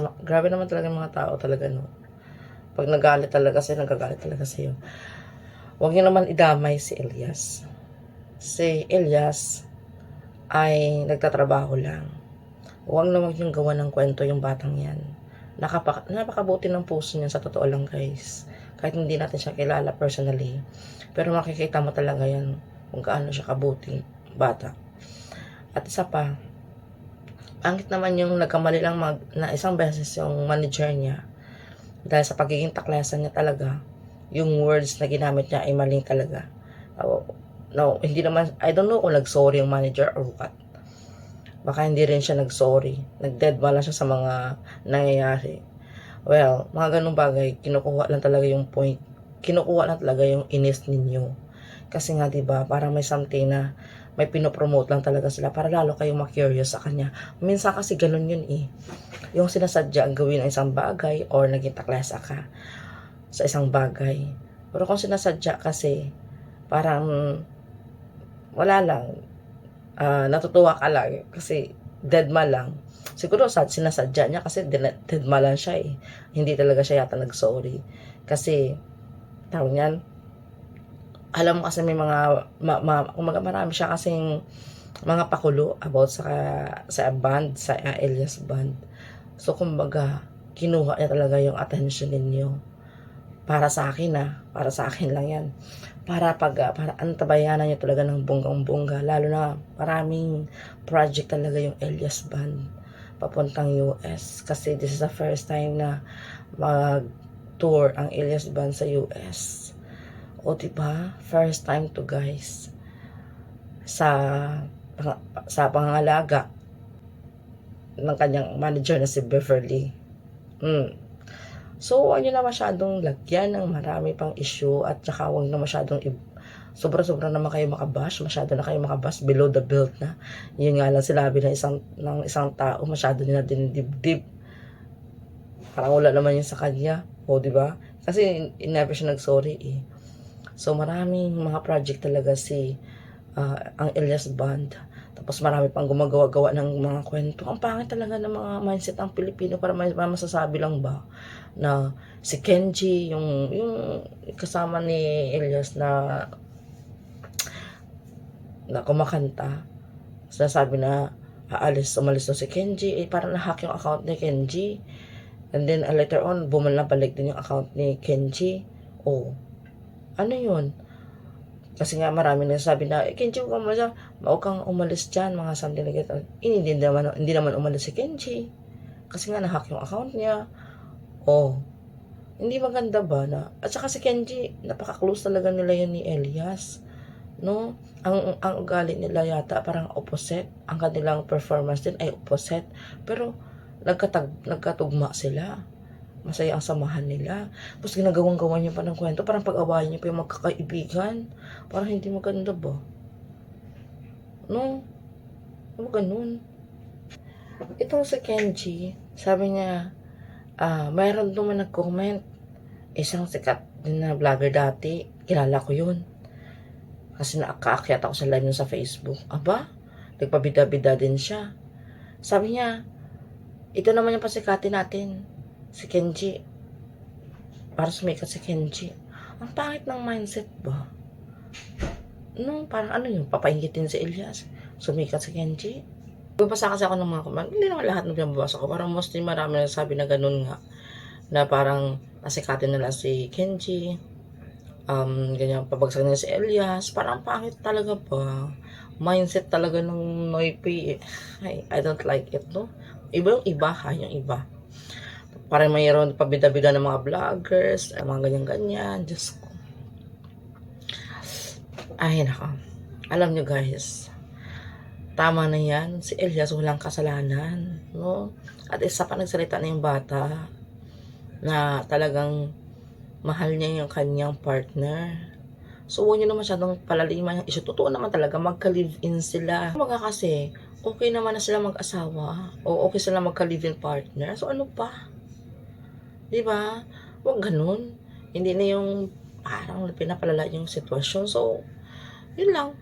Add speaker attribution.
Speaker 1: Grabe naman talaga yung mga tao talaga, no? Pag nagalit talaga sa'yo, nagagalit talaga sa'yo. Huwag niyo naman idamay si Elias. Si Elias ay nagtatrabaho lang. Huwag na huwag niyong gawa ng kwento yung batang yan. Napakabuti ng puso niya sa totoo lang, guys. Kahit hindi natin siya kilala personally. Pero makikita mo talaga yan kung gaano siya kabuting bata. At isa pa, angit naman yung nagkamali lang na isang beses yung manager niya. Dahil sa pagiging taklasan niya talaga, yung words na ginamit niya ay maling talaga. No, hindi naman, I don't know kung nag-sorry yung manager or what. Baka hindi rin siya nag-sorry. Nag-deadma lang siya sa mga nangyayari. Well, mga ganung bagay, kinukuha lang talaga yung point. Kinukuha lang talaga yung inis ninyo. Kasi nga, diba, parang may something na may pinopromote lang talaga sila para lalo kayong ma-curious sa kanya. Minsan kasi ganun yun eh. Yung sinasadya ang gawin ng isang bagay or naging taklasa ka sa isang bagay. Pero kung sinasadya kasi, parang wala lang, natutuwa ka lang kasi deadma lang. Siguro sinasadya niya kasi deadma lang siya eh. Hindi talaga siya yata nag-sorry. Kasi, tawag niyan, alam mo kasi may mga, marami siya kasing mga pakulo about sa band, sa Elias band. So, kumbaga, kinuha niya talaga yung attention ninyo. Para sa akin para sa akin lang yan. Para antabayanan niyo talaga ng bonggang-bongga. Lalo na maraming project talaga yung Elias band papuntang US. Kasi this is the first time na mag-tour ang Elias band sa US. O diba? First time to guys. Sa pangangalaga ng kanyang manager na si Beverly. So, huwag nyo na masyadong lagyan ng marami pang issue at saka huwag na masyadong sobra-sobra naman kayo makabash, masyado na kayo makabash below the belt na. Yun nga lang sinabi ng isang tao, masyado nila dinidibdib. Parang wala naman yun sa kanya. O, diba? Kasi never siya nag-sorry eh. So, maraming mga project talaga ang Elias Band. Tapos marami pang gumagawa-gawa ng mga kwento. Ang pangit talaga ng mga mindset ng Pilipino para masasabi lang ba na si Kenji, yung kasama ni Elias na kumakanta, sinasabi na umalis na si Kenji, parang na-hack yung account ni Kenji. And then later on, bumalik din yung account ni Kenji. Ano yun? Kasi nga marami na sabi na, Kenji, huwag kang umalis dyan, mga something like that. Hindi naman umalis si Kenji. Kasi nga nahack yung account niya. Hindi maganda ba na? At saka si Kenji, napaka-close talaga nila yan ni Elias. No? Ang ugali nila yata parang opposite. Ang kanilang performance din ay opposite. Pero nagkatugma sila. Masaya ang samahan nila. Tapos ginagawang-gawa niyo pa ng kwento. Parang pag-awayan niyo pa yung magkakaibigan. Parang hindi maganda ba? No? Ano ganun? Itong si Kenji, sabi niya, mayroon naman nag-comment. Isang sikat din na vlogger dati. Kilala ko yun. Kasi nakaakyat ako sa live sa Facebook. Aba? Nagpabida-bida din siya. Sabi niya, ito naman yung pasikatin natin. Si Kenji. Para sumikat si Kenji. Ang pangit ng mindset ba? No, parang ano yun, papaingitin si Elias. Sumikat si Kenji. Bubasa kasi ako ng mga comment. Hindi naman lahat ng binabasa ko. Parang mostly marami na sabi na ganun nga. Na parang nasikatin nila si Kenji. Ganyan, pabagsak nila si Elias. Parang pangit talaga ba? Mindset talaga ng Noipi. I don't like it, no? Iba yung iba, yung iba. Parang mayroon pabida-bida ng mga vloggers, mga ganyan-ganyan. Diyos ko. Ay, nako. Alam nyo guys, tama na yan. Si Elias walang kasalanan. No? At isa pa nagsalita na yung bata na talagang mahal niya yung kanyang partner. So, huwag nyo na masyadong palaliman yung issue. Totoo naman talaga, magka-live-in sila. Mga kasi, okay naman na sila mag-asawa. O okay sila magka-live-in partner. So, ano pa? Diba? Huwag ganun. Hindi na yung parang pinapalala yung sitwasyon. So, yun lang.